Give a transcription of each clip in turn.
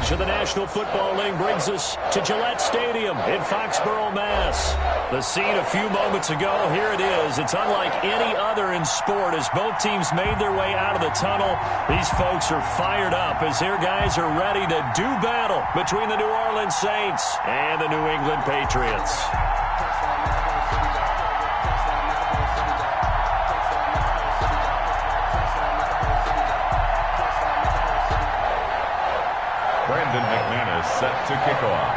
coverage of the National Football League brings us to Gillette Stadium in Foxborough, Mass. The scene a few moments ago, here it is. It's unlike any other in sport as both teams made their way out of the tunnel. These folks are fired up as their guys are ready to do battle between the New Orleans Saints and the New England Patriots. Set to kick off.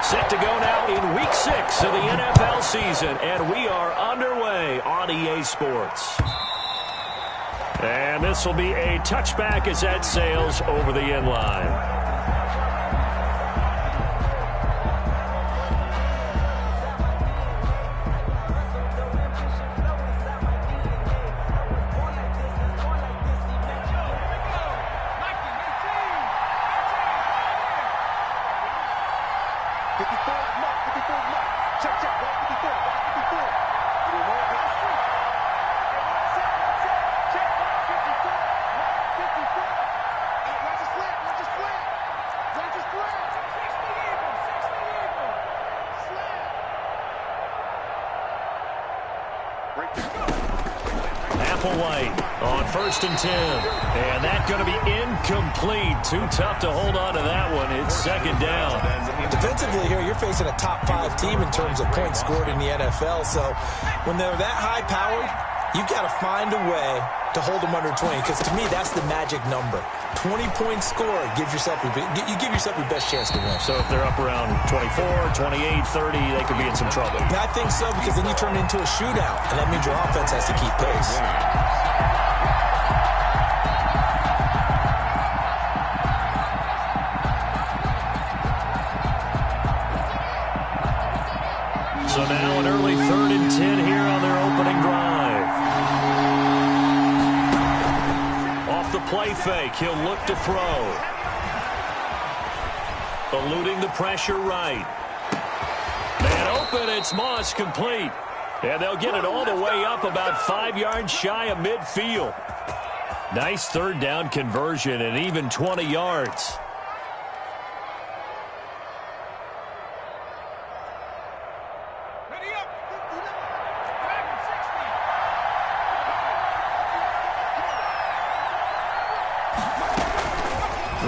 Set to go now in Week 6 of the NFL season, and we are underway on EA Sports. And this will be a touchback as that sails over the end line. On 1st and 10. And that's going to be incomplete. Too tough to hold on to that one. It's second down. Defensively here, you're facing a top 5 team in terms of points scored in the NFL. So when they're that high-powered, you've got to find a way to hold them under 20. Because to me, that's the magic number. 20 points scored. You give yourself your best chance to win. So if they're up around 24, 28, 30, they could be in some trouble. I think so, because then you turn it into a shootout. And that means your offense has to keep pace. So now an early 3rd and 10 here on their opening drive. Off the play fake, he'll look to throw. Eluding the pressure right. Man open, it's Moss complete. And they'll get it all the way up about 5 yards shy of midfield. Nice 3rd down conversion and even 20 yards.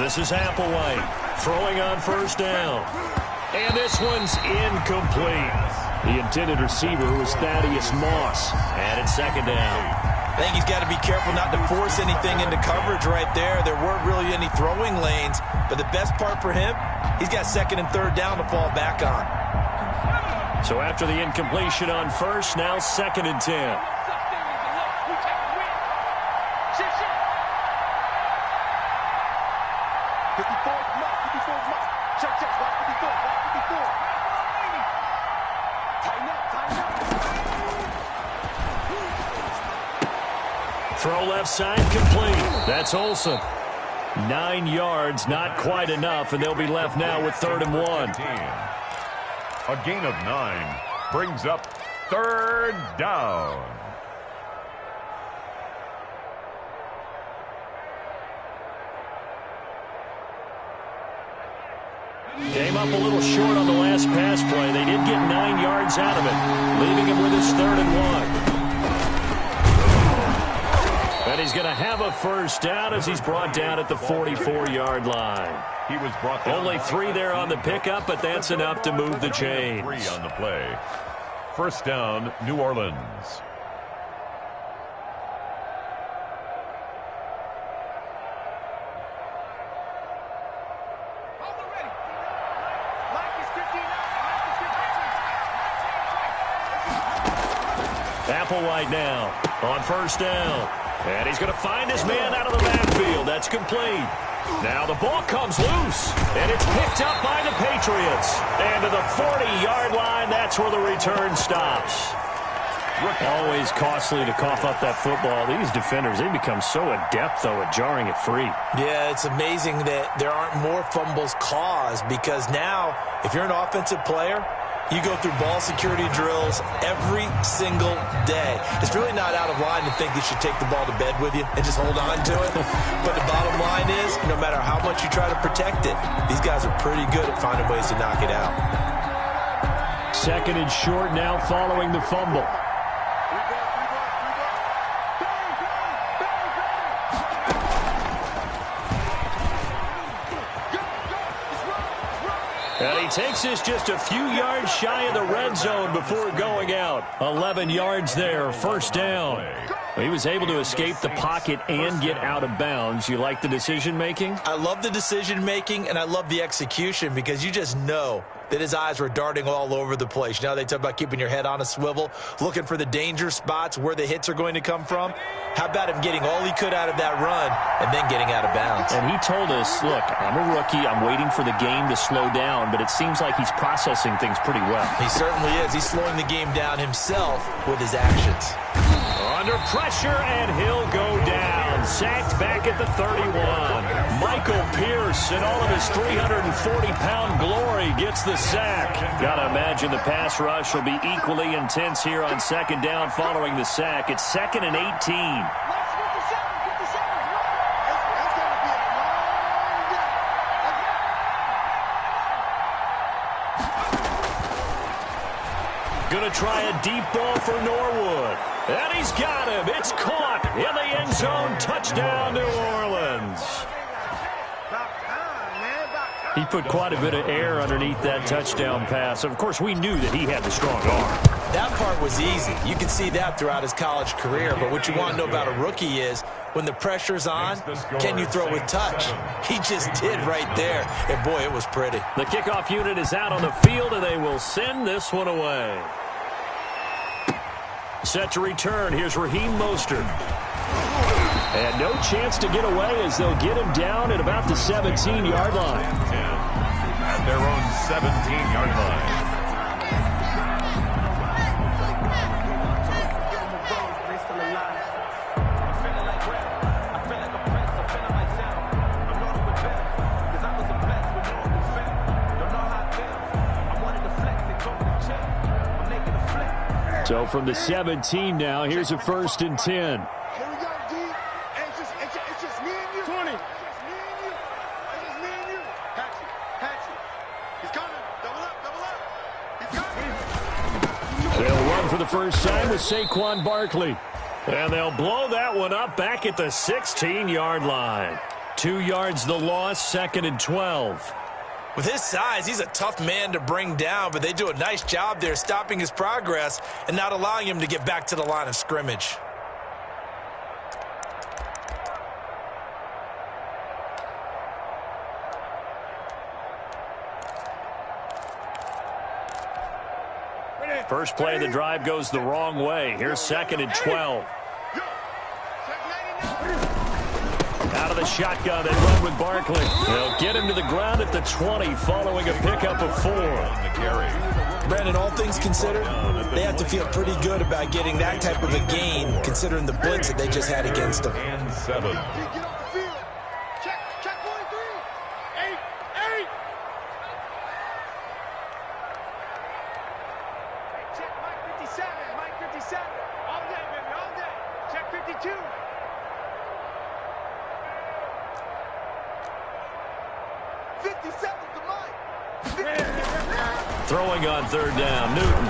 This is Applewhite throwing on 1st down. And this one's incomplete. The intended receiver was Thaddeus Moss. And it's 2nd down. I think he's got to be careful not to force anything into coverage right there. There weren't really any throwing lanes. But the best part for him, he's got 2nd and 3rd down to fall back on. So after the incompletion on 1st, now 2nd and 10. Throw left side complete. That's Olsen. 9 yards, not quite enough, and they'll be left now with 3rd and 1. A gain of 9 brings up 3rd down. Came up a little short on the last pass play. They did get 9 yards out of it, leaving him with his 3rd and 1. And he's going to have a 1st down as he's brought down at the 44-yard line. He was brought down. Only 3 there on the pickup, but that's enough to move the chains. 3 on the play. 1st down, New Orleans. Applewhite now on 1st down. And he's going to find his man out of the backfield. That's complete. Now the ball comes loose, and it's picked up by the Patriots. And to the 40-yard line, that's where the return stops. Always costly to cough up that football. These defenders, they become so adept, though, at jarring it free. Yeah, it's amazing that there aren't more fumbles caused, because now, if you're an offensive player, you go through ball security drills every single day. It's really not out of line to think you should take the ball to bed with you and just hold on to it. But the bottom line is, no matter how much you try to protect it. These guys are pretty good at finding ways to knock it out. Second and short now following the fumble. And he takes this just a few yards shy of the red zone before going out. 11 yards there, first down. He was able to escape the pocket and get out of bounds. You like the decision-making? I love the decision-making, and I love the execution because you just know that his eyes were darting all over the place. You know, they talk about keeping your head on a swivel, looking for the danger spots where the hits are going to come from. How about him getting all he could out of that run and then getting out of bounds? And he told us, look, I'm a rookie. I'm waiting for the game to slow down, but it seems like he's processing things pretty well. He certainly is. He's slowing the game down himself with his actions. Under pressure, and he'll go down. Sacked back at the 31. Michael Pierce, in all of his 340-pound glory, gets the sack. Gotta imagine the pass rush will be equally intense here on second down following the sack. It's 2nd and 18. Gonna try a deep ball for Norwood. And he's got him. It's caught in the end zone. Touchdown, New Orleans. He put quite a bit of air underneath that touchdown pass. Of course, we knew that he had the strong arm. That part was easy. You can see that throughout his college career. But what you want to know about a rookie is when the pressure's on, can you throw with touch? He just did right there. And, boy, it was pretty. The kickoff unit is out on the field, and they will send this one away. Set to return. Here's Raheem Mostert. And no chance to get away as they'll get him down at about the 17-yard line. At their own 17-yard line. So from the 17 now, here's a 1st and 10. Here we go, D. It's just me and you. 20. It's just me and you. It's just me and you. Patch it. He's coming. Double up. He's coming. They'll run for the first time with Saquon Barkley. And they'll blow that one up back at the 16-yard line. 2 yards the loss, 2nd and 12. With his size, he's a tough man to bring down, but they do a nice job there stopping his progress and not allowing him to get back to the line of scrimmage. First play of the drive goes the wrong way. Here's 2nd and 12. Out of the shotgun, they run with Barkley. They'll get him to the ground at the 20 following a pickup of 4. Brandon, all things considered, they have to feel pretty good about getting that type of a gain considering the blitz that they just had against them. And 7. Check 43. 8. Check Mike 57. All day, baby, all day. Check 52. Throwing on 3rd down, Newton.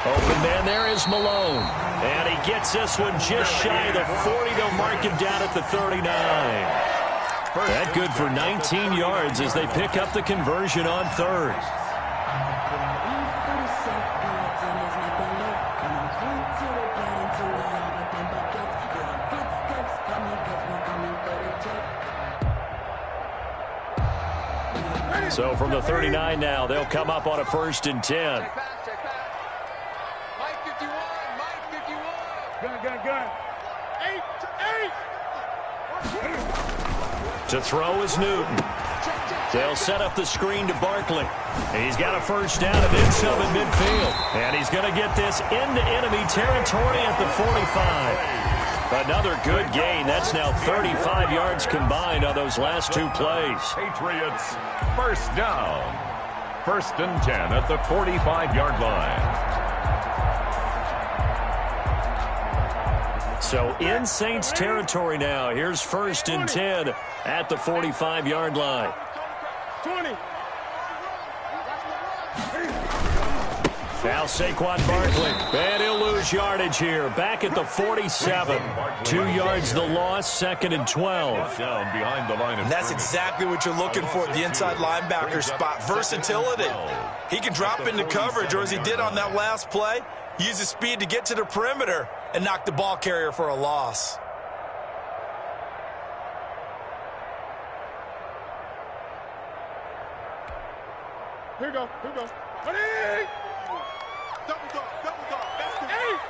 Open man there is Malone. And he gets this one just shy of the 40. They'll mark him down at the 39. That good for 19 yards as they pick up the conversion on 3rd. So from the 39 now, they'll come up on a 1st and 10. Mike 51. Gun. 8. To throw is Newton. They'll set up the screen to Barkley. He's got a first down and then some in midfield. And he's going to get this into enemy territory at the 45. Another good gain. That's now 35 yards combined on those last 2 plays. Patriots, first down. 1st and 10 at the 45-yard line. So in Saints territory now. Here's 1st and 10 at the 45-yard line. 20. Now Saquon Barkley, and he'll lose yardage here. Back at the 47. 2 yards the loss, 2nd and 12. Down behind the line of And that's exactly what you're looking for at the inside linebacker spot. Versatility. He can drop into coverage, or as he did on that last play, use his speed to get to the perimeter and knock the ball carrier for a loss. Here we go. Here we go. Ready? Double dog. Double dog. That's the eight.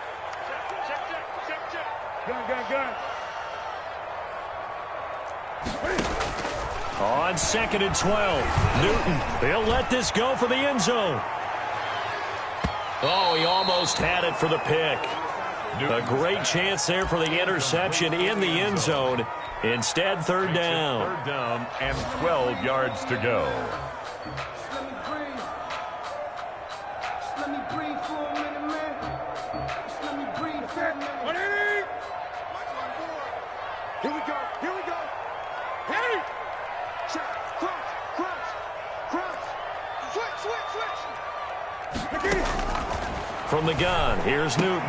Check. Gun. On 2nd and 12. Newton, he'll let this go for the end zone. Oh, he almost had it for the pick. A great chance there for the interception in the end zone. Instead, 3rd down. 3rd down and 12 yards to go. Here we go. Hey! Check. Crunch. Switch. From the gun, here's Newton.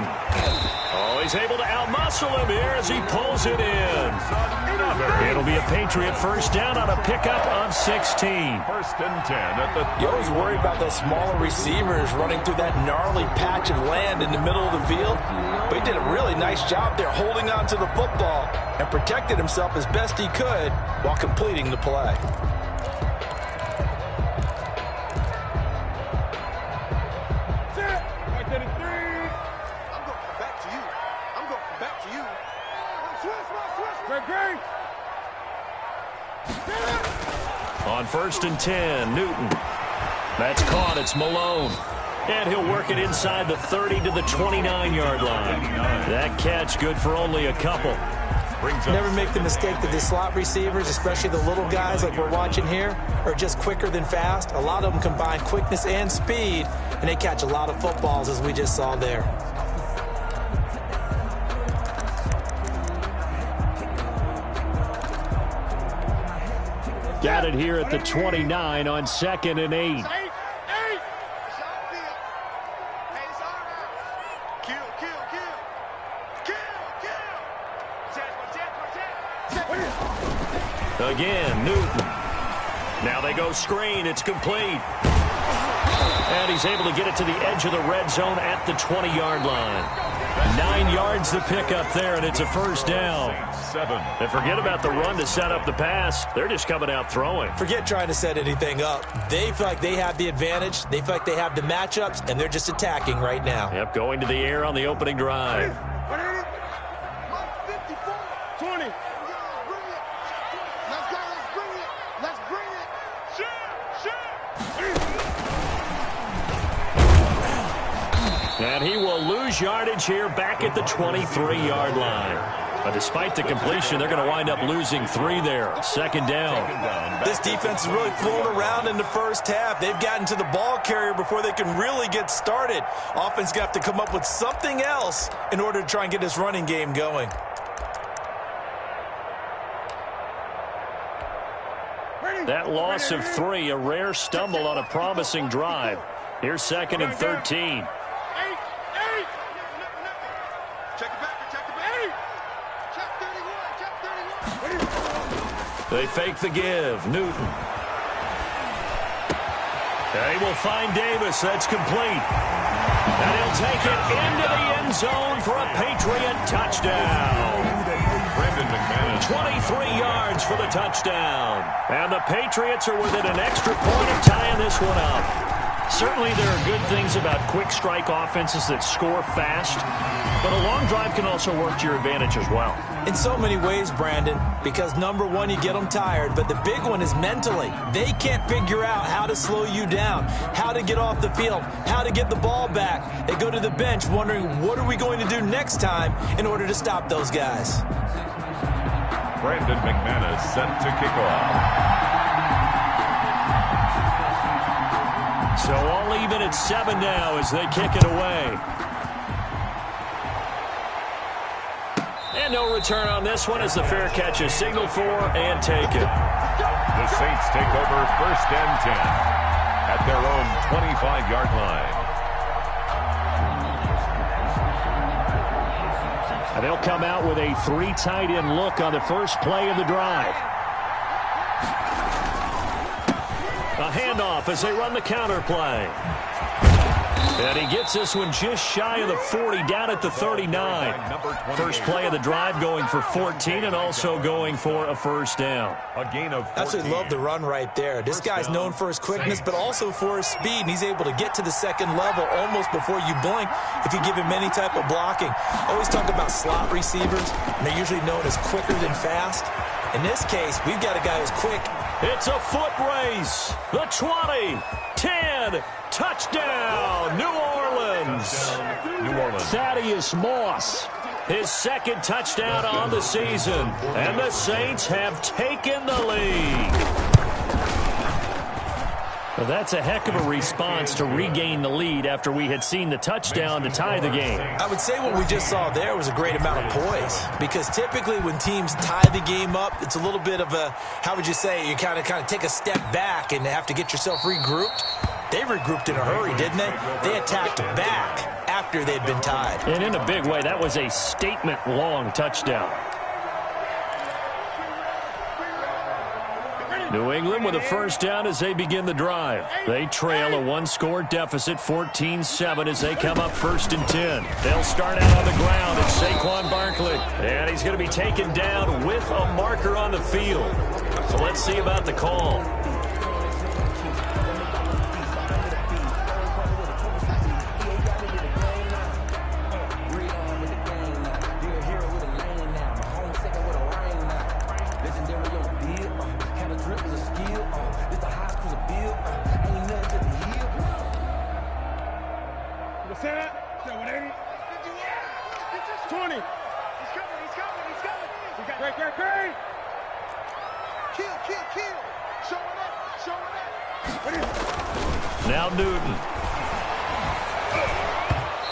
Oh, he's able to outmuscle him here as he pulls it in. It'll be a Patriot 1st down on a pickup of 16. 1st and 10 at the... You always worry about those smaller receivers running through that gnarly patch of land in the middle of the field. But he did a really nice job there holding on to the football and protected himself as best he could while completing the play. On 1st and 10, Newton. That's caught. It's Malone. And he'll work it inside the 30 to the 29-yard line. That catch good for only a couple. Never make the mistake that the slot receivers, especially the little guys like we're watching here, are just quicker than fast. A lot of them combine quickness and speed, and they catch a lot of footballs, as we just saw there. Got it here at the 29 on 2nd and 8. Again, Newton. Now they go screen. It's complete. And he's able to get it to the edge of the red zone at the 20-yard line. 9 yards to pick up there, and it's a 1st down. And forget about the run to set up the pass. They're just coming out throwing. Forget trying to set anything up. They feel like they have the advantage. They feel like they have the matchups, and they're just attacking right now. Yep, going to the air on the opening drive. 20. Let's bring it. And he will lose yardage here back at the 23-yard line. But despite the completion, they're going to wind up losing 3 there. 2nd down. This defense is really flown around in the first half. They've gotten to the ball carrier before they can really get started. Offense got to come up with something else in order to try and get this running game going. That loss of 3, a rare stumble on a promising drive. Here's 2nd and 13. They fake the give. Newton. They will find Davis. That's complete. And he'll take it into the end zone for a Patriot touchdown. 23 yards for the touchdown. And the Patriots are within an extra point of tying this one up. Certainly there are good things about quick strike offenses that score fast, but a long drive can also work to your advantage as well. In so many ways, Brandon, because number one, you get them tired, but the big one is mentally. They can't figure out how to slow you down, how to get off the field, how to get the ball back. They go to the bench wondering, what are we going to do next time in order to stop those guys? Brandon McManus set to kick off. So all even at 7 now as they kick it away. And no return on this one as the fair catch is signaled for and taken. The Saints take over 1st and 10 at their own 25-yard line. And they'll come out with a 3 tight end look on the first play of the drive. A handoff as they run the counter play. And he gets this one just shy of the 40, down at the 39. First play of the drive going for 14 and also going for a first down. A gain of 14. Absolutely love the run right there. This guy's known for his quickness, but also for his speed, and he's able to get to the second level almost before you blink if you give him any type of blocking. Always talk about slot receivers, and they're usually known as quicker than fast. In this case, we've got a guy who's quick. It's a foot race. The 20, 10, touchdown, New Orleans. New Orleans. Thaddeus Moss, his second touchdown on the season. And the Saints have taken the lead. Well, that's a heck of a response to regain the lead after we had seen the touchdown to tie the game. I would say what we just saw there was a great amount of poise, because typically when teams tie the game up, it's a little bit of a, how would you say, you kind of take a step back and have to get yourself regrouped. They regrouped in a hurry, didn't they? They attacked back after they'd been tied. And in a big way, that was a statement-long touchdown. New England with a first down as they begin the drive. They trail a one-score deficit, 14-7, as they come up 1st and 10. They'll start out on the ground. It's Saquon Barkley. And he's going to be taken down with a marker on the field. So let's see about the call. Now Newton.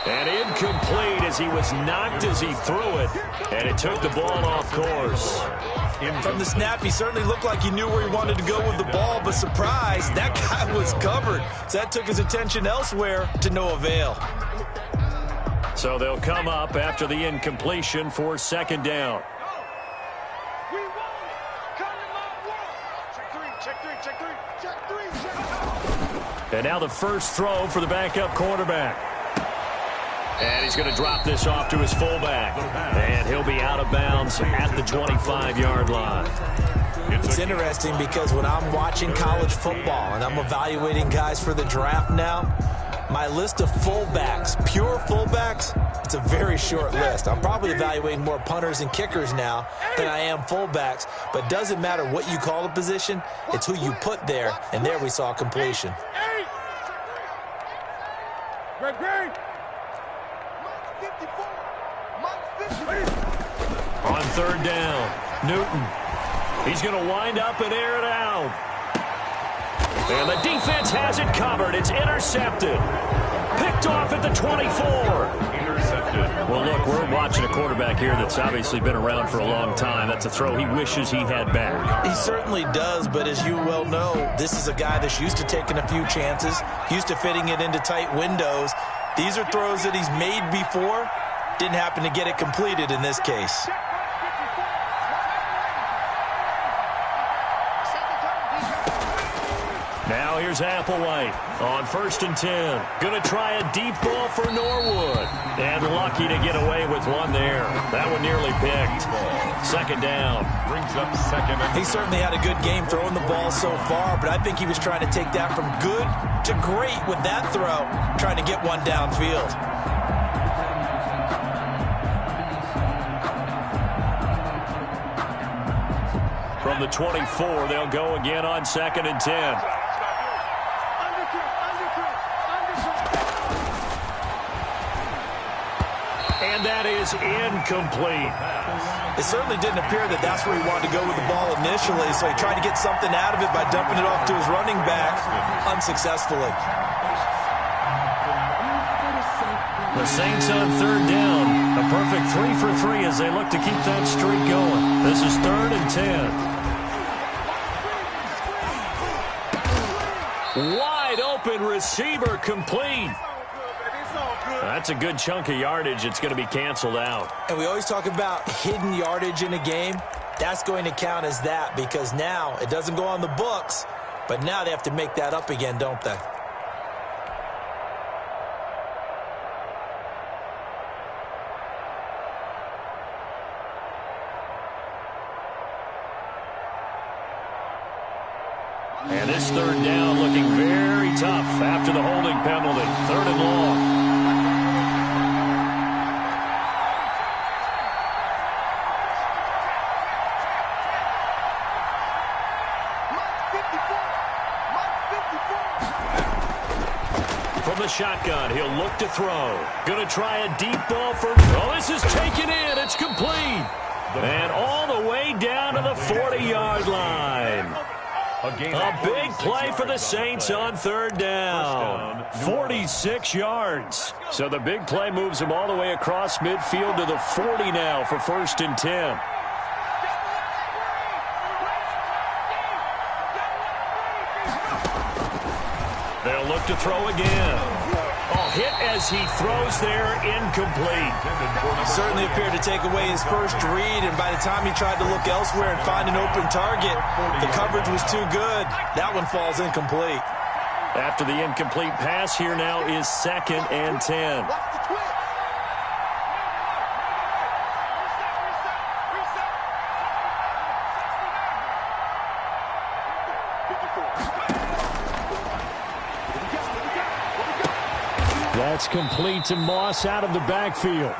And incomplete as he was knocked as he threw it. And it took the ball off course. From the snap, he certainly looked like he knew where he wanted to go with the ball, but surprise, that guy was covered. So that took his attention elsewhere to no avail. So they'll come up after the incompletion for 2nd down. And now the first throw for the backup quarterback. And he's going to drop this off to his fullback. And he'll be out of bounds at the 25-yard line. It's interesting because when I'm watching college football and I'm evaluating guys for the draft now, my list of fullbacks, pure fullbacks, it's a very short list. I'm probably evaluating more punters and kickers now than I am fullbacks. But it doesn't matter what you call a position, it's who you put there. And there we saw completion. On 3rd down, Newton. He's going to wind up and air it out. And the defense has it covered. It's intercepted. Picked off at the 24. Intercepted. Well, look, we're watching a quarterback here that's obviously been around for a long time. That's a throw he wishes he had back. He certainly does, but as you well know, this is a guy that's used to taking a few chances, used to fitting it into tight windows. These are throws that he's made before. Didn't happen to get it completed in this case. Now here's Applewhite on 1st and 10. Going to try a deep ball for Norwood. And lucky to get away with one there. That one nearly picked. 2nd down. Brings up 2nd. He certainly had a good game throwing the ball so far, but I think he was trying to take that from good to great with that throw, trying to get one downfield. From the 24, they'll go again on 2nd and 10. And that is incomplete. It certainly didn't appear that that's where he wanted to go with the ball initially, so he tried to get something out of it by dumping it off to his running back unsuccessfully. The Saints on third down. A perfect 3 for 3 as they look to keep that streak going. This is 3rd and 10. Wide open receiver complete. That's a good chunk of yardage. It's going to be canceled out. And we always talk about hidden yardage in a game. That's going to count as that because now it doesn't go on the books, but now they have to make that up again, don't they? And this 3rd down looking very tough after the holding penalty. 3rd and long. From the shotgun, he'll look to throw. Going to try a deep ball for... Oh, this is taken in. It's complete. And all the way down to the 40-yard line. A big play for the Saints on 3rd down. 46 yards. So the big play moves them all the way across midfield to the 40 now for 1st and 10. They'll look to throw again. Oh, hit as he throws there, incomplete. Certainly appeared to take away his first read, and by the time he tried to look elsewhere and find an open target, the coverage was too good. That one falls incomplete. After the incomplete pass, here now is 2nd and 10. That's complete to Moss out of the backfield.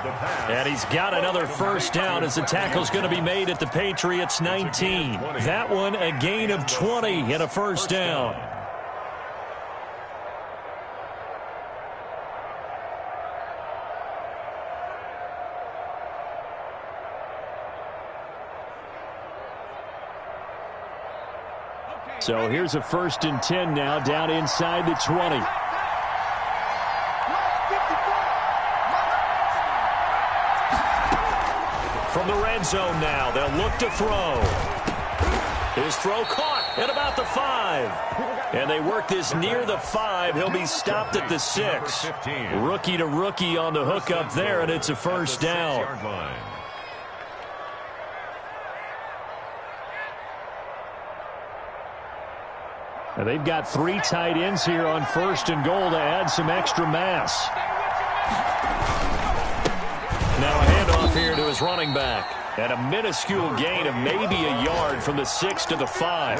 And he's got another 1st down as the tackle's going to be made at the Patriots 19. That one a gain of 20 and a 1st down. So here's a 1st and 10 now down inside the 20. From the red zone now, they'll look to throw. His throw caught at about the 5. And they work this near the 5. He'll be stopped at the 6. Rookie to rookie on the hook up there, and it's a 1st down. And they've got 3 tight ends here on 1st and goal to add some extra mass. Now a handoff here to his running back. And a minuscule gain of maybe a yard from the 6 to the 5.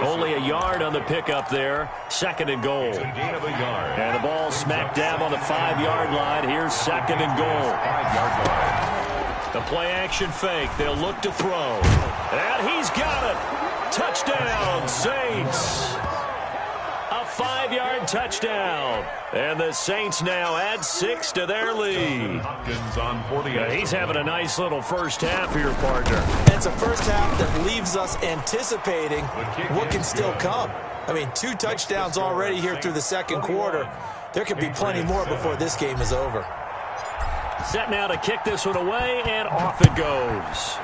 Only a yard on the pickup there. 2nd and goal. And the ball smack dab on the 5-yard line. Here's 2nd and goal. The play action fake. They'll look to throw. And he's got it. Touchdown, Saints. A 5-yard touchdown. And the Saints now add 6 to their lead. He's having a nice little first half here, partner. It's a first half that leaves us anticipating what can still come. I mean, 2 touchdowns already here through the 2nd quarter. There could be plenty more before this game is over. Set now to kick this one away, and off it goes.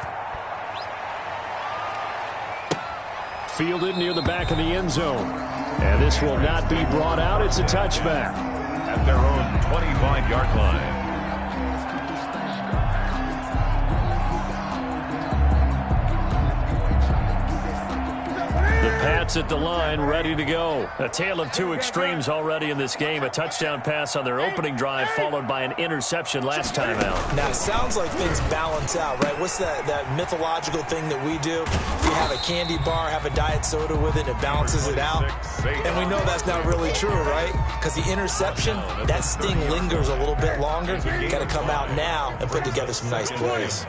Fielded near the back of the end zone. And this will not be brought out. It's a touchback. At their own 25-yard line. The Pats at the line, ready to go. A tale of 2 extremes already in this game. A touchdown pass on their opening drive, followed by an interception last time out. Now, it sounds like things balance out, right? What's that mythological thing that we do? If you have a candy bar, have a diet soda with it, it balances it out. And we know that's not really true, right? Because the interception, that sting lingers a little bit longer. Got to come out now and put together some nice plays.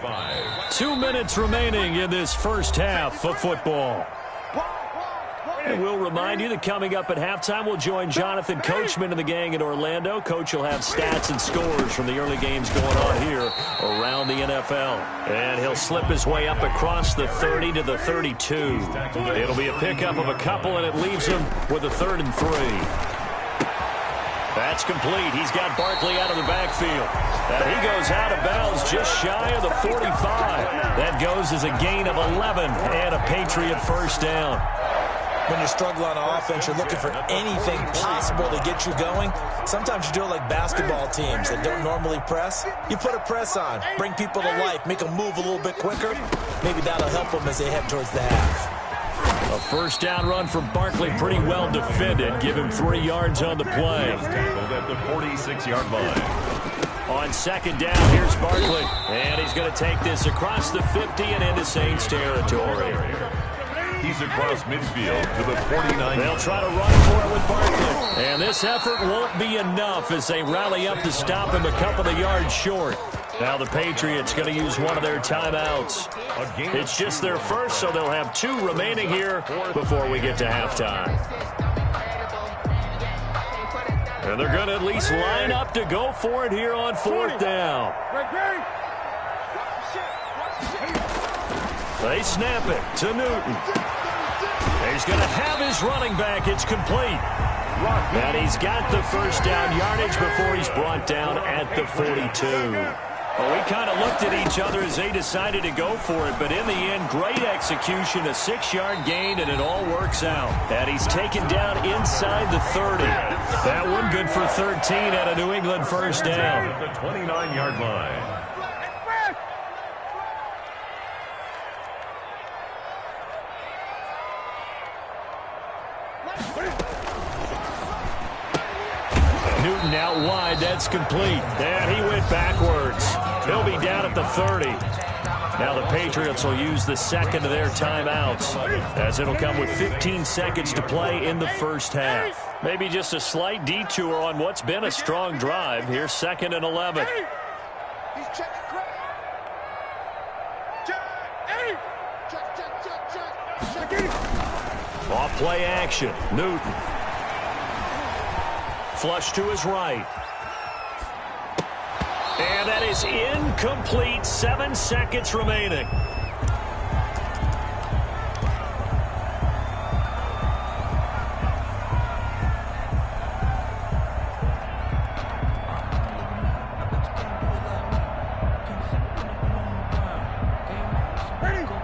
2 minutes remaining in this first half of football. And we'll remind you that coming up at halftime, we'll join Jonathan Coachman and the gang in Orlando. Coach will have stats and scores from the early games going on here around the NFL. And he'll slip his way up across the 30 to the 32. It'll be a pickup of a couple, and it leaves him with a 3rd and 3. That's complete. He's got Barkley out of the backfield. And he goes out of bounds just shy of the 45. That goes as a gain of 11 and a Patriot first down. When you struggle on offense, you're looking for anything possible to get you going. Sometimes you do it like basketball teams that don't normally press. You put a press on, bring people to life, make them move a little bit quicker. Maybe that'll help them as they head towards the half. A first down run from Barkley, pretty well defended. Give him 3 yards on the play. Tackled at the 46-yard line. On second down, here's Barkley. And he's going to take this across the 50 and into Saints territory. He's across midfield to the 49. They'll try to run for it with Barkley. And this effort won't be enough as they rally up to stop him a couple of yards short. Now the Patriots going to use one of their timeouts. It's just their first, so they'll have 2 remaining here before we get to halftime. And they're going to at least line up to go for it here on 4th down. They snap it to Newton. He's going to have his running back. It's complete. And he's got the first down yardage before he's brought down at the 42. Well, we kind of looked at each other as they decided to go for it, but in the end, great execution, a 6-yard gain, and it all works out. And he's taken down inside the 30. That one good for 13 at a New England first down. At the 29-yard line. Newton out wide. That's complete. And he went backwards. He'll be down at the 30. Now the Patriots will use the second of their timeouts as it'll come with 15 seconds to play in the first half. Maybe just a slight detour on what's been a strong drive. Here's 2nd and 11. Off play action. Newton. Flush to his right. And that is incomplete. 7 seconds remaining.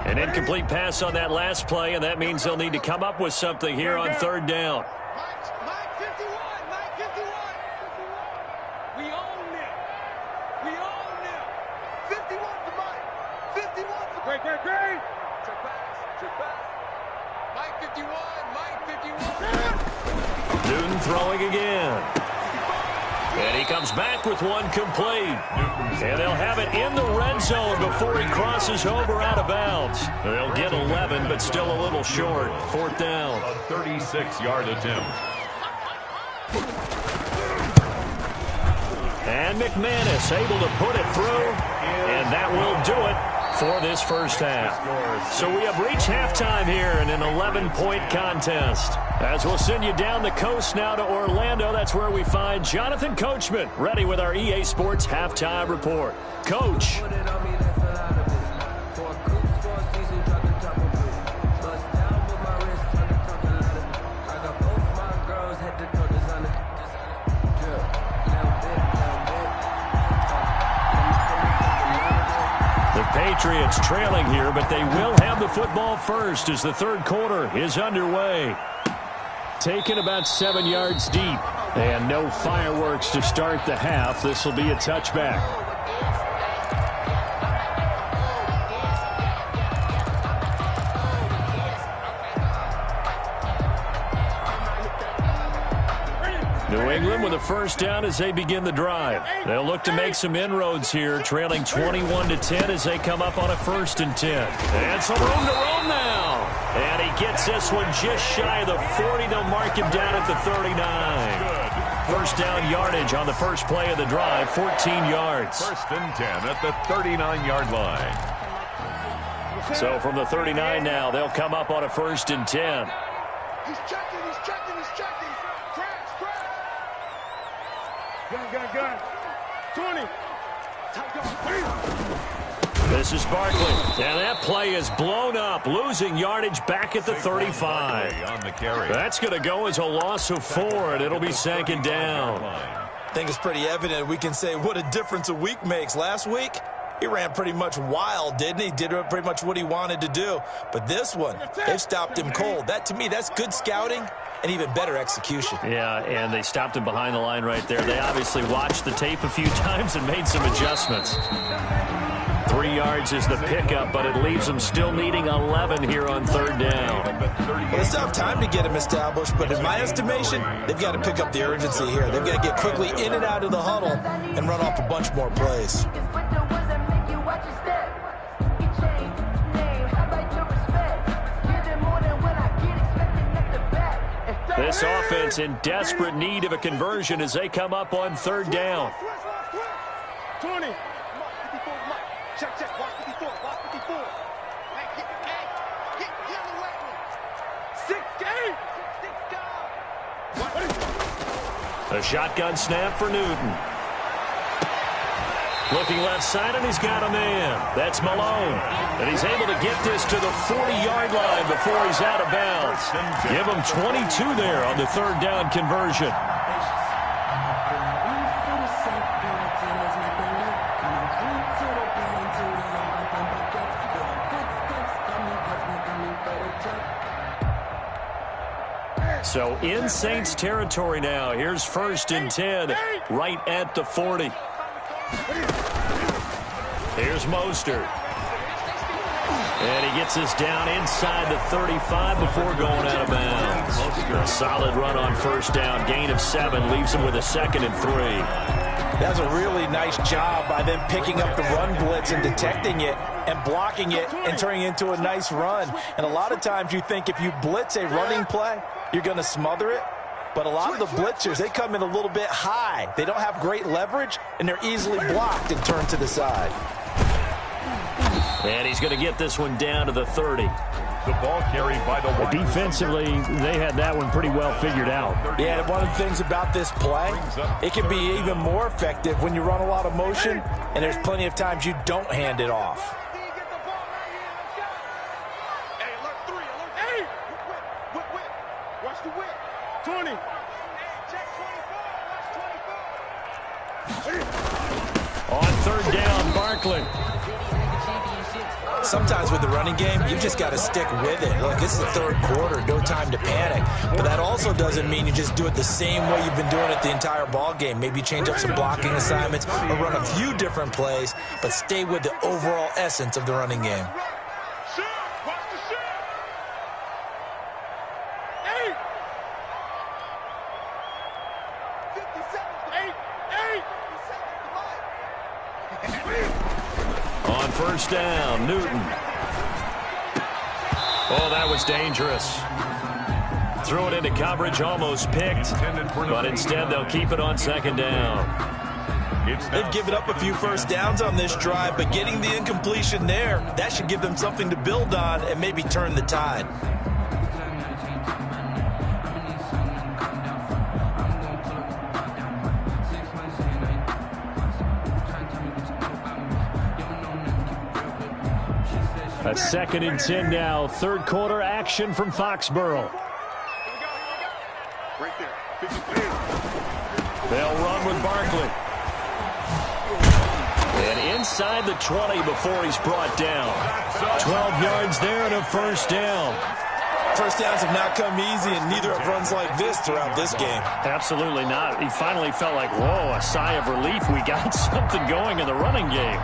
An incomplete pass on that last play, and that means they'll need to come up with something here on 3rd down. Newton throwing again. And he comes back with one complete. And they'll have it in the red zone before he crosses over out of bounds. They'll get 11, but still a little short. 4th down. A 36-yard attempt. And McManus able to put it through. And that will do it for this first half. So we have reached halftime here in an 11-point contest. As we'll send you down the coast now to Orlando, that's where we find Jonathan Coachman ready with our EA Sports Halftime Report. Coach. Patriots trailing here, but they will have the football first as the 3rd quarter is underway. Taken about 7 yards deep, and no fireworks to start the half. This will be a touchback. New England with a first down as they begin the drive. They'll look to make some inroads here, trailing 21-10 as they come up on a 1st and 10. And some room to roam now. And he gets this one just shy of the 40. They'll mark him down at the 39. First down yardage on the first play of the drive, 14 yards. 1st and 10 at the 39-yard line. So from the 39 now, they'll come up on a 1st and 10. He's checking, he's checking, he's checking. Gun. 20. This is Barkley. And that play is blown up, losing yardage back at the 35. On the carry. That's going to go as a loss of 4, and it'll be second down. I think it's pretty evident we can say what a difference a week makes. Last week, he ran pretty much wild, didn't he? Did pretty much what he wanted to do. But this one, they've stopped him cold. That, to me, that's good scouting and even better execution. Yeah, and they stopped him behind the line right there. They obviously watched the tape a few times and made some adjustments. 3 yards is the pickup, but it leaves them still needing 11 here on third down. Well, they still have time to get him established, but in my estimation, they've got to pick up the urgency here. They've got to get quickly in and out of the huddle and run off a bunch more plays. This offense in desperate need of a conversion as they come up on third down. 20. Check. Watch 54. Watch 54. Hey, get the weapon. 6 game. A shotgun snap for Newton. Looking left side, and he's got a man. That's Malone. And he's able to get this to the 40-yard line before he's out of bounds. Give him 22 there on the third down conversion. So in Saints territory now. Here's 1st and 10 right at the 40. Here's Mostert. And he gets us down inside the 35 before going out of bounds. A solid run on first down. Gain of 7 leaves him with a 2nd and 3. That's a really nice job by them picking up the run blitz and detecting it and blocking it and turning it into a nice run. And a lot of times you think if you blitz a running play, you're going to smother it. But a lot of the blitzers, they come in a little bit high. They don't have great leverage, and they're easily blocked and turned to the side. And he's going to get this one down to the 30. The ball carried by the wide Defensively, they had that one pretty well figured out. Yeah, and one of the things about this play, it can be even more effective when you run a lot of motion, and there's plenty of times you don't hand it off. Hey, alert 3, alert 3. Whip. Watch the whip. 20. Check 24. Watch 24. On third down, Barkley. Sometimes with the running game, you just got to stick with it. Look, it's the third quarter, no time to panic. But that also doesn't mean you just do it the same way you've been doing it the entire ball game. Maybe change up some blocking assignments or run a few different plays, but stay with the overall essence of the running game. Watch the shot. 8. 8. On first down, Newton. Oh, that was dangerous. Threw it into coverage, almost picked, but instead they'll keep it on second down. They've given up a few first downs on this drive, but getting the incompletion there, that should give them something to build on and maybe turn the tide. A 2nd and 10 now. Third quarter action from Foxborough. Right there. They'll run with Barkley. And inside the 20 before he's brought down. 12 yards there and a first down. First downs have not come easy, and neither have runs like this throughout this game. Absolutely not. He finally felt like, whoa, a sigh of relief. We got something going in the running game.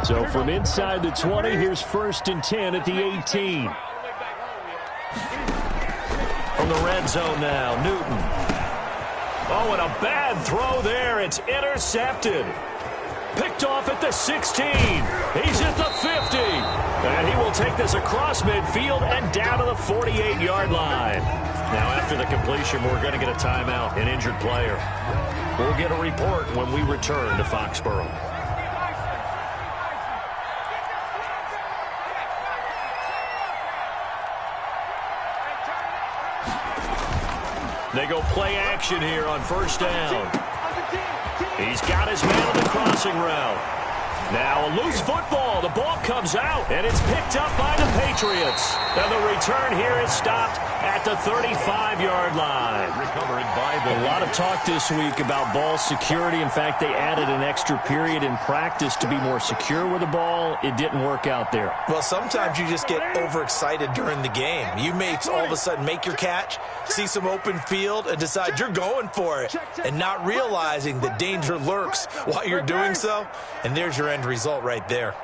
So from inside the 20, here's 1st and 10 at the 18. From the red zone now, Newton. Oh, and a bad throw there. It's intercepted. Picked off at the 16. He's at the 50. And he will take this across midfield and down to the 48-yard line. Now, after the completion, we're going to get a timeout, an injured player. We'll get a report when we return to Foxborough. They go play action here on first down. He's got his man on the crossing route. Now a loose football. The ball comes out, and it's picked up by the Patriots. And the return here is stopped at the 35-yard line. Recovered by the A lot of talk this week about ball security. In fact, they added an extra period in practice to be more secure with the ball. It didn't work out there. Well, sometimes you just get overexcited during the game. You may all of a sudden make your catch, see some open field, and decide you're going for it, and not realizing the danger lurks while you're doing so. And there's your end result right there.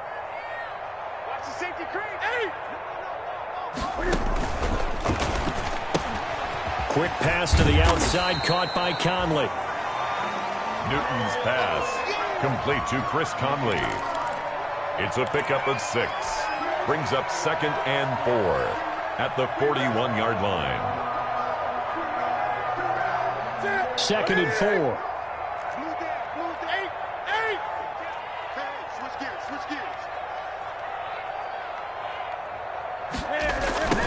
Watch the safety creep. Hey! Quick pass to the outside, caught by Conley. Newton's pass, complete to Chris Conley. It's a pickup of 6. Brings up 2nd and 4 at the 41-yard line. 2nd and 4.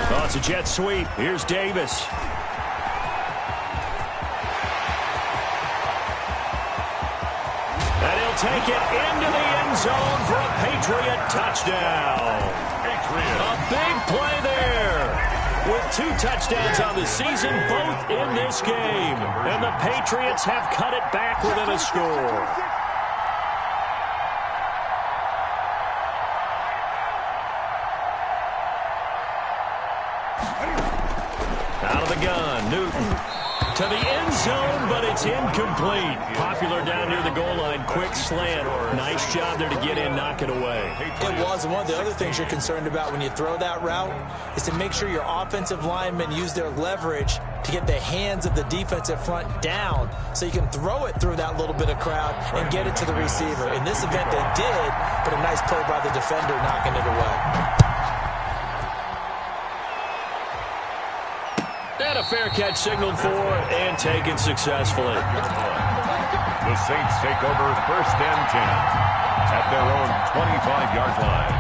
Oh, it's a jet sweep. Here's Davis. And he'll take it into the end zone for a Patriot touchdown. A big play there. With 2 touchdowns on the season, both in this game. And the Patriots have cut it back within a score. Out of the gun, Newton to the end zone, but it's incomplete. Popular down near the goal line, quick slant. Nice job there to get in, knock it away. It was, and one of the other things you're concerned about when you throw that route is to make sure your offensive linemen use their leverage to get the hands of the defensive front down so you can throw it through that little bit of crowd and get it to the receiver. In this event, they did, but a nice play by the defender knocking it away. And a fair catch signaled for and taken successfully. The Saints take over 1st and 10 at their own 25-yard line.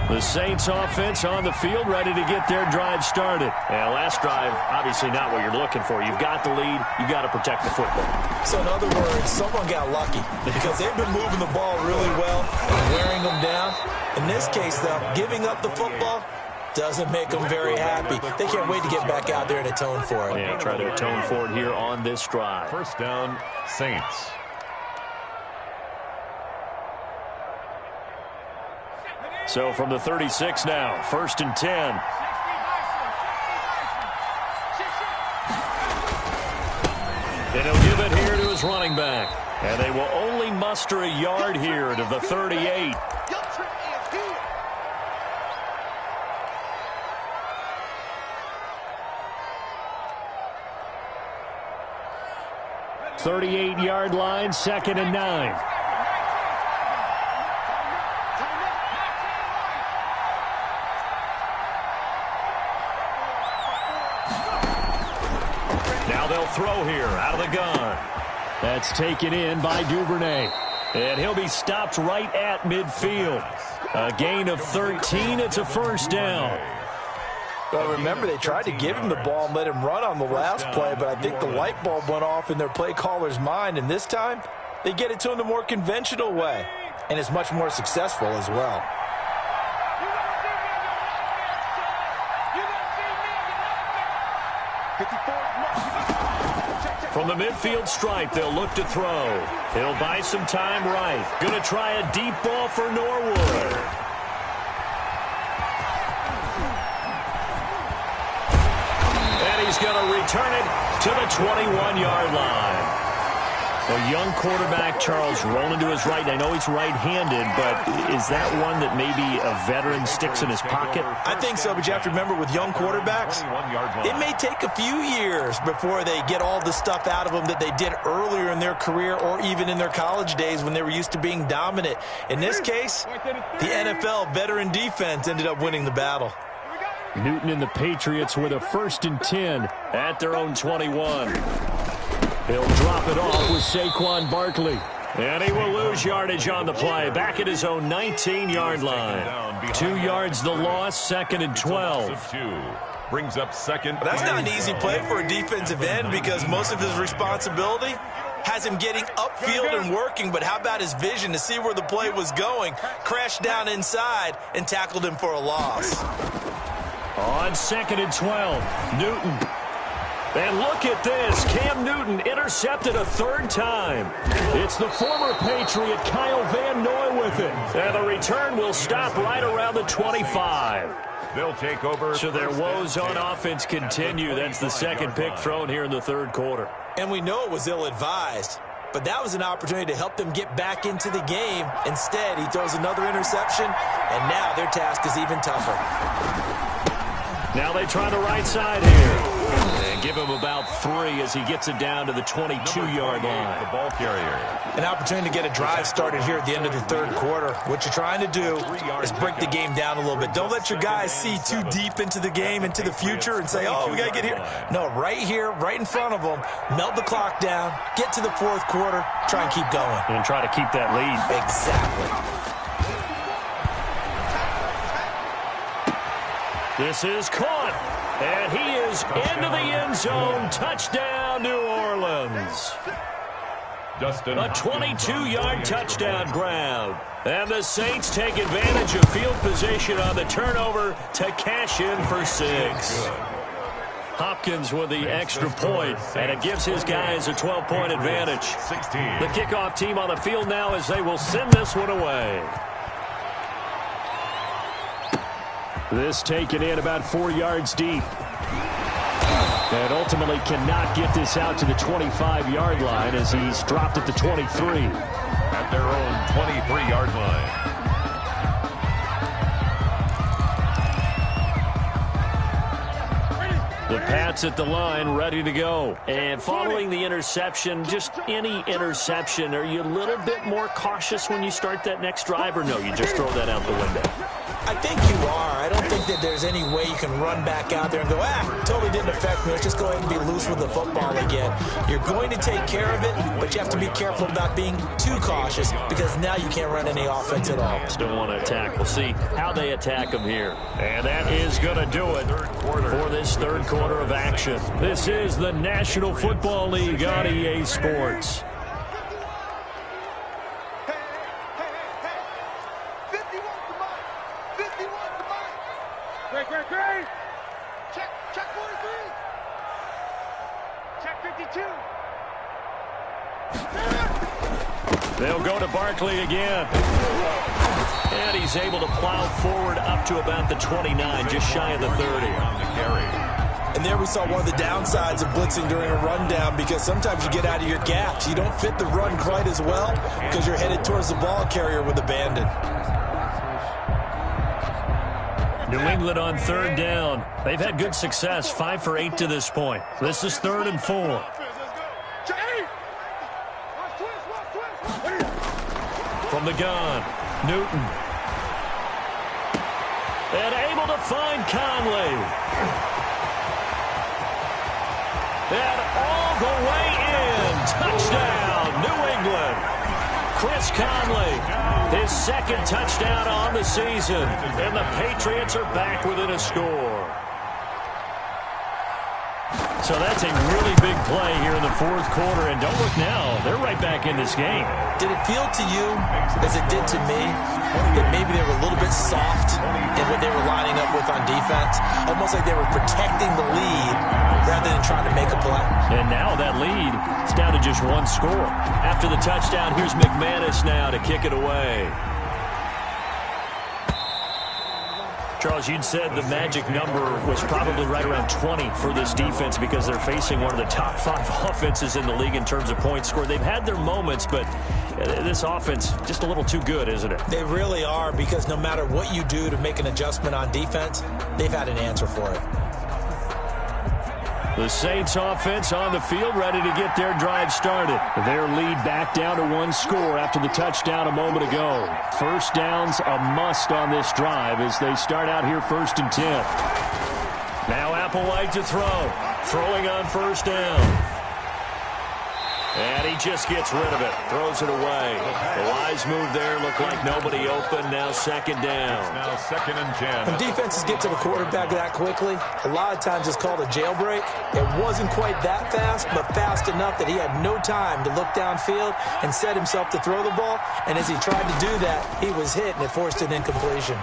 The Saints offense on the field, ready to get their drive started. And last drive, obviously not what you're looking for. You've got the lead. You've got to protect the football. So in other words, someone got lucky because they've been moving the ball really well and wearing them down. In this case, though, giving up the football doesn't make them very happy. They can't wait to get back out there and atone for it. Yeah, try to atone for it here on this drive. 1st down, Saints. So from the 36 now, 1st and 10. And he'll give it here to his running back. And they will only muster a yard here to the 38. 38-yard line, 2nd and 9. Now they'll throw here out of the gun. That's taken in by Duvernay. And he'll be stopped right at midfield. A gain of 13. It's a 1st down. Well, remember, they tried to give him the ball and let him run on the last play, but I think the light bulb went off in their play caller's mind, and this time they get it to him the more conventional way, and it's much more successful as well. From the midfield stripe, they'll look to throw. He'll buy some time right. Going to try a deep ball for Norwood. And he's going to return it to the 21-yard line. A young quarterback, Charles, rolling to his right. I know he's right-handed, but is that one that maybe a veteran sticks in his pocket? I think so, but you have to remember with young quarterbacks, it may take a few years before they get all the stuff out of them that they did earlier in their career or even in their college days when they were used to being dominant. In this case, the NFL veteran defense ended up winning the battle. Newton and the Patriots with a 1st and 10 at their own 21. He'll drop it off with Saquon Barkley. And he will lose yardage on the play. Back at his own 19-yard line. 2 yards the loss, 2nd and 12. Brings up second. That's not an easy play for a defensive end because most of his responsibility has him getting upfield and working, but how about his vision to see where the play was going? Crashed down inside and tackled him for a loss. On 2nd and 12, Newton. And look at this. Cam Newton intercepted a 3rd time. It's the former Patriot Kyle Van Noy with it. And the return will stop right around the 25. They'll take over. So their woes on offense continue. That's the 2nd pick thrown here in the 3rd quarter. And we know it was ill-advised, but that was an opportunity to help them get back into the game. Instead, he throws another interception, and now their task is even tougher. Now they try the right side here. And give him about 3 as he gets it down to the 22-yard line. The ball carrier. An opportunity to get a drive started here at the end of the 3rd quarter. What you're trying to do is break the game down a little bit. Don't let your guys see too deep into the game, into the future, and say, oh, we got to get here. No, right here, right in front of them, melt the clock down, get to the 4th quarter, try and keep going. And try to keep that lead. Exactly. This is caught, and he is into the end zone. Touchdown, New Orleans. A 22-yard touchdown grab. And the Saints take advantage of field position on the turnover to cash in for 6. Hopkins with the extra point, and it gives his guys a 12-point advantage. The kickoff team on the field now as they will send this one away. This taken in about 4 yards deep. And ultimately cannot get this out to the 25-yard line as he's dropped at the 23. At their own 23-yard line. The Pats at the line, ready to go. And following the interception, just any interception, are you a little bit more cautious when you start that next drive, or no, you just throw that out the window? I think you are. I don't think that there's any way you can run back out there and go, totally didn't affect me. Let's just go ahead and be loose with the football again. You're going to take care of it, but you have to be careful about being too cautious because now you can't run any offense at all. Still want to attack. We'll see how they attack them here. And that is going to do it for this 3rd quarter of action. This is the National Football League on EA Sports. Check 43. Check 52. They'll go to Barkley again. And he's able to plow forward up to about the 29, just shy of the 30. And there we saw one of the downsides of blitzing during a rundown because sometimes you get out of your gaps. You don't fit the run quite as well because you're headed towards the ball carrier with abandon. New England on 3rd down. They've had good success, 5 for 8 to this point. This is 3rd and 4. From the gun, Newton. And able to find Conley. And all the way in. Touchdown, New England. Chris Conley, his 2nd touchdown on the season. And the Patriots are back within a score. So that's a really big play here in the 4th quarter. And don't look now, they're right back in this game. Did it feel to you, as it did to me, that maybe they were a little bit soft in what they were lining up with on defense? Almost like they were protecting the lead rather than trying to make a play. And now that lead is down to just 1 score. After the touchdown, here's McManus now to kick it away. Charles, you'd said the magic number was probably right around 20 for this defense because they're facing one of the top 5 offenses in the league in terms of points scored. They've had their moments, but this offense just a little too good, isn't it? They really are, because no matter what you do to make an adjustment on defense, they've had an answer for it. The Saints offense on the field, ready to get their drive started. Their lead back down to 1 score after the touchdown a moment ago. First down's a must on this drive as they start out here 1st and 10. Now Applewhite to throw. Throwing on 1st down. And he just gets rid of it, throws it away. The wise move there, looked like nobody open, now second down. It's now 2nd and 10. When defenses get to the quarterback that quickly, a lot of times it's called a jailbreak. It wasn't quite that fast, but fast enough that he had no time to look downfield and set himself to throw the ball. And as he tried to do that, he was hit, and it forced an incompletion.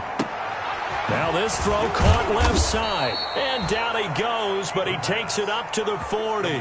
Now this throw caught left side. And down he goes, but he takes it up to the 40.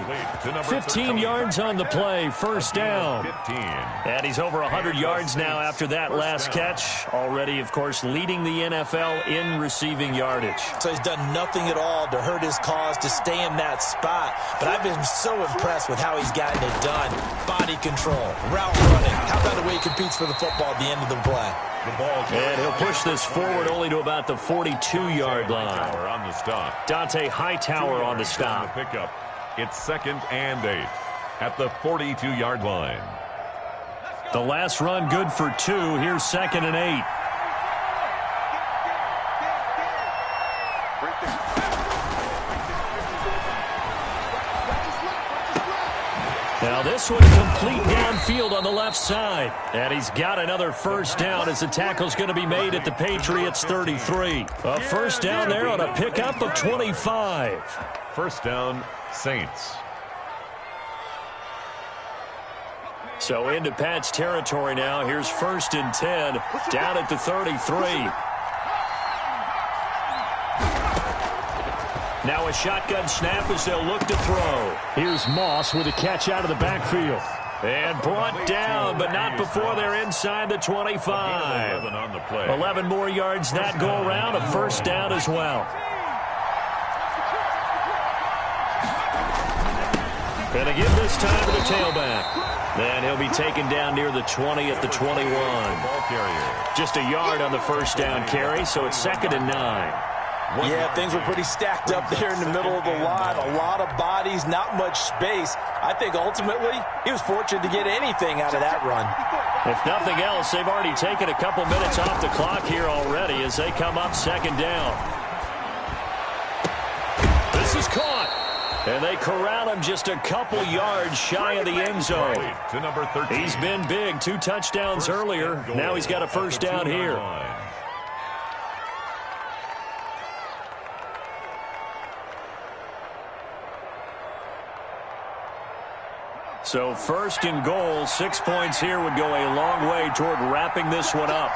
15 yards on the play, first down. 15. And he's over 100 yards now after that last catch. Already, of course, leading the NFL in receiving yardage. So he's done nothing at all to hurt his cause, to stay in that spot. But I've been so impressed with how he's gotten it done. Body control, route running. How about the way he competes for the football at the end of the play? And he'll push this forward only to about the 42-yard line. On the stop. Dante Hightower on the stop. Pickup. It's 2nd and 8 at the 42-yard line. The last run good for 2. Here's 2nd and 8. Now this one complete downfield on the left side. And he's got another first down as the tackle's going to be made at the Patriots 33. A first down there on a pickup of 25. First down, Saints. So into Pat's territory now. Here's 1st and 10 down at the 33. Now a shotgun snap as they'll look to throw. Here's Moss with a catch out of the backfield. And brought down, but not before they're inside the 25. 11 more yards that go around, a first down as well. And again this time to the tailback. Then he'll be taken down near the 20 at the 21. Just a yard on the first down carry, so it's 2nd and 9. Yeah, things were pretty stacked up there in the middle of the line. A lot of bodies, not much space. I think ultimately he was fortunate to get anything out of that run. If nothing else, they've already taken a couple minutes off the clock here already as they come up 2nd down. This is caught. And they corral him just a couple yards shy of the end zone. To number 13. He's been big. 2 touchdowns earlier. Now he's got a first down here. So 1st and goal, 6 points here would go a long way toward wrapping this one up.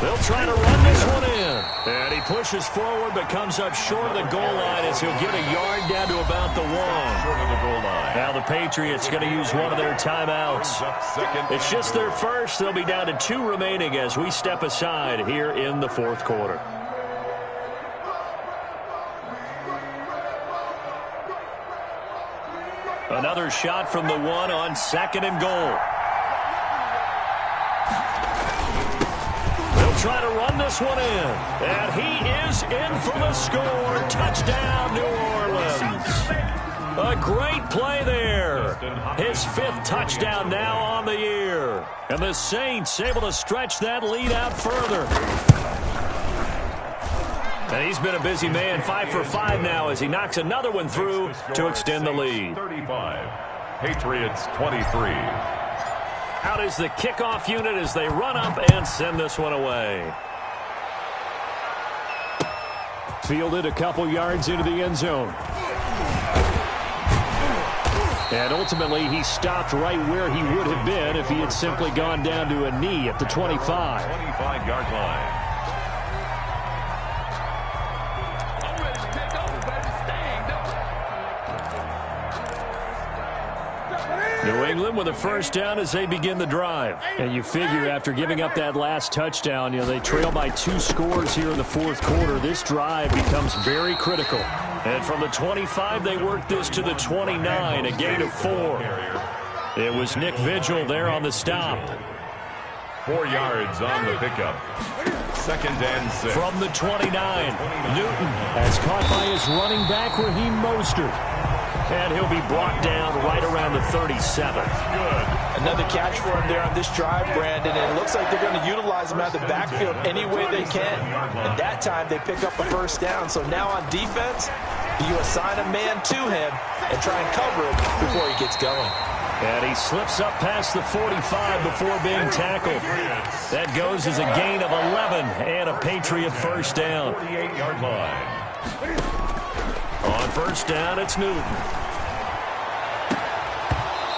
They'll try to run this one in. And he pushes forward but comes up short of the goal line as he'll get a yard down to about the 1. Short of the goal line. Now the Patriots going to use one of their timeouts. It's just their first. They'll be down to 2 remaining as we step aside here in the 4th quarter. Another shot from the 1 on 2nd and goal. They'll try to run this one in. And he is in for the score. Touchdown, New Orleans. A great play there. His 5th touchdown now on the year. And the Saints able to stretch that lead out further. And he's been a busy man, 5 for 5 now as he knocks another one through to extend the lead. 35, Patriots 23. Out is the kickoff unit as they run up and send this one away. Fielded a couple yards into the end zone. And ultimately, he stopped right where he would have been if he had simply gone down to a knee at the 25. 25-yard line. New England with a first down as they begin the drive. And you figure after giving up that last touchdown, they trail by 2 scores here in the 4th quarter. This drive becomes very critical. And from the 25, they work this to the 29, a gain of 4. It was Nick Vigil there on the stop. 4 yards on the pickup. 2nd and 6. From the 29, Newton has caught by his running back Raheem Mostert. And he'll be brought down right around the 37. Good. Another catch for him there on this drive, Brandon. And it looks like they're going to utilize him out of the backfield any way they can. And that time they pick up a first down. So now on defense, Do you assign a man to him and try and cover it before he gets going? And he slips up past the 45 before being tackled. That goes as a gain of 11 and a Patriot first down. 48-yard line. On first down, it's Newton.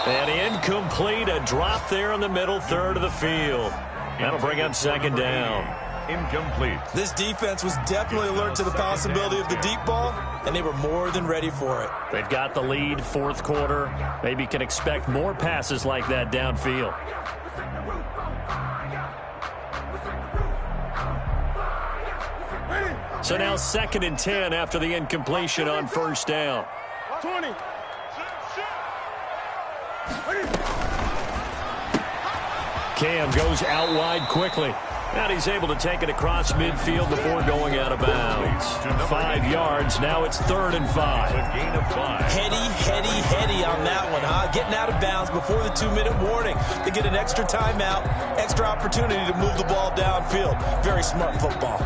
And incomplete, a drop there in the middle third of the field. That'll bring up second down. Incomplete. This defense was definitely alert to the possibility of the deep ball, and they were more than ready for it. They've got the lead, fourth quarter. Maybe can expect more passes like that downfield. So now 2nd and 10 after the incompletion on first down. 20. Cam goes out wide quickly. And he's able to take it across midfield before going out of bounds. 5 yards. Now it's 3rd and 5. A gain of 5. Heady on that one, huh? Getting out of bounds before the 2-minute warning. They get an extra timeout, extra opportunity to move the ball downfield. Very smart football.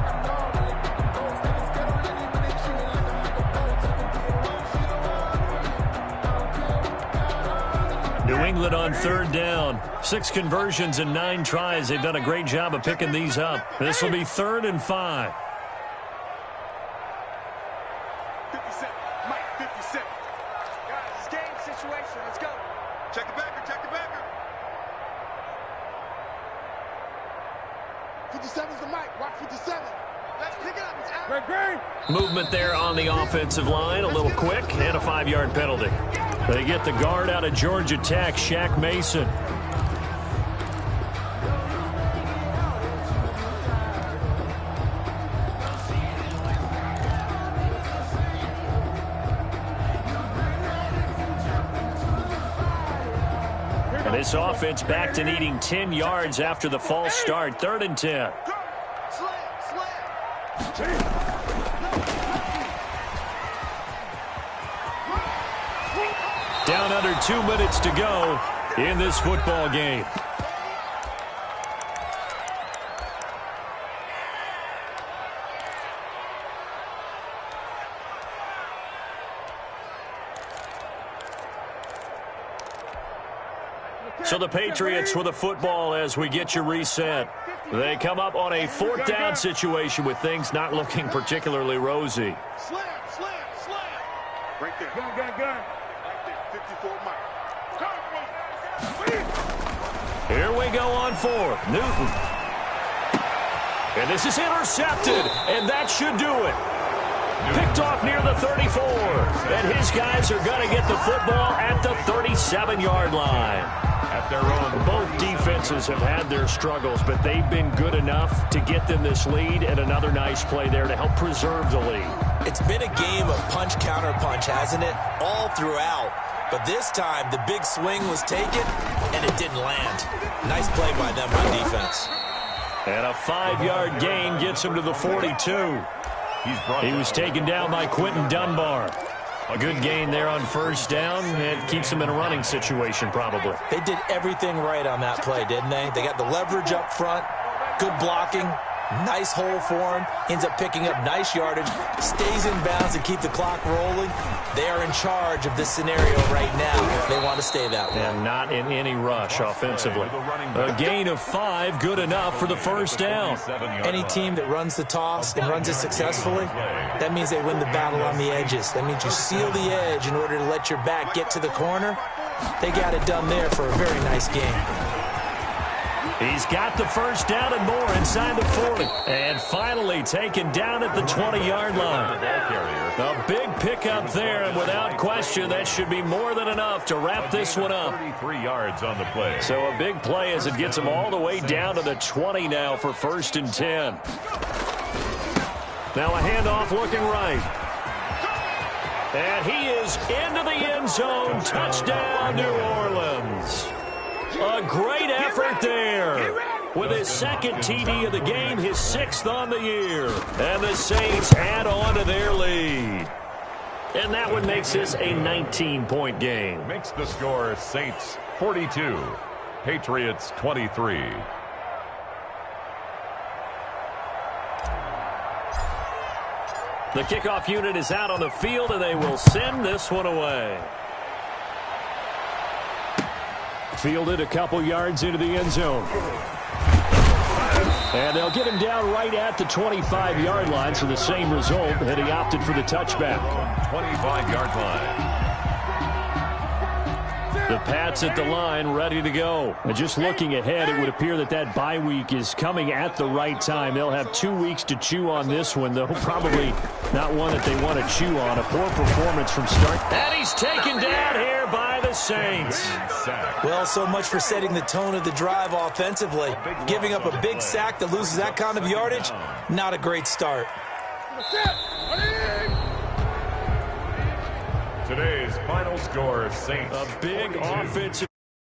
New England on 3rd down. 6 conversions and 9 tries. They've done a great job of picking these up. This will be 3rd and 5. 57. Mike, 57. Guys, it's game situation. Let's go. Check the backer, check the backer. 57's the Mike. Watch 57. Let's pick it up. It's out. Great. Movement there on the offensive line. A little quick and a 5-yard penalty. They get the guard out of Georgia Tech, Shaq Mason. And this offense back to needing 10 yards after the false start. 3rd and 10. Down under 2 minutes to go in this football game. So the Patriots with the football as we get you reset. They come up on a 4th down situation with things not looking particularly rosy. Slam. Right there. Gun. Right there. 54 Mike. Here we go on 4th. Newton. And this is intercepted, and that should do it. Picked off near the 34. And his guys are going to get the football at the 37-yard line. At their own. Both defenses have had their struggles, but they've been good enough to get them this lead, and another nice play there to help preserve the lead. It's been a game of punch-counter-punch, hasn't it? All throughout. But this time, the big swing was taken, and it didn't land. Nice play by them on defense. And a 5-yard gain gets him to the 42. He was taken down by Quentin Dunbar. A good gain there on first down. It keeps him in a running situation, probably. They did everything right on that play, didn't they? They got the leverage up front, good blocking, nice hole for him, ends up picking up nice yardage, stays in bounds and keep the clock rolling. They are in charge of this scenario right now. They want to stay that way. And not in any rush offensively. A gain of 5, good enough for the first down. Any team that runs the toss and runs it successfully, that means they win the battle on the edges. That means you seal the edge in order to let your back get to the corner. They got it done there for a very nice game. He's got the first down and more inside the 40. And finally taken down at the 20-yard line. A big pickup there, and without question, that should be more than enough to wrap this one up. 33 yards on the play. So a big play as it gets him all the way down to the 20 now for 1st and 10. Now a handoff looking right. And he is into the end zone. Touchdown, New Orleans. A great effort there. With his 2nd TD of the game, his 6th on the year. And the Saints add on to their lead. And that one makes this a 19-point game. Makes the score Saints 42, Patriots 23. The kickoff unit is out on the field, and they will send this one away. Fielded a couple yards into the end zone. And they'll get him down right at the 25-yard line, so the same result, and he opted for the touchback. 25-yard line. The Pats at the line, ready to go. And just looking ahead, it would appear that that bye week is coming at the right time. They'll have 2 weeks to chew on this one, though probably not one that they want to chew on. A poor performance from start. And he's taken down here by the Saints. Well, so much for setting the tone of the drive offensively. Giving up a big sack that loses that kind of yardage, not a great start. Today's final score, Saints. A big offensive.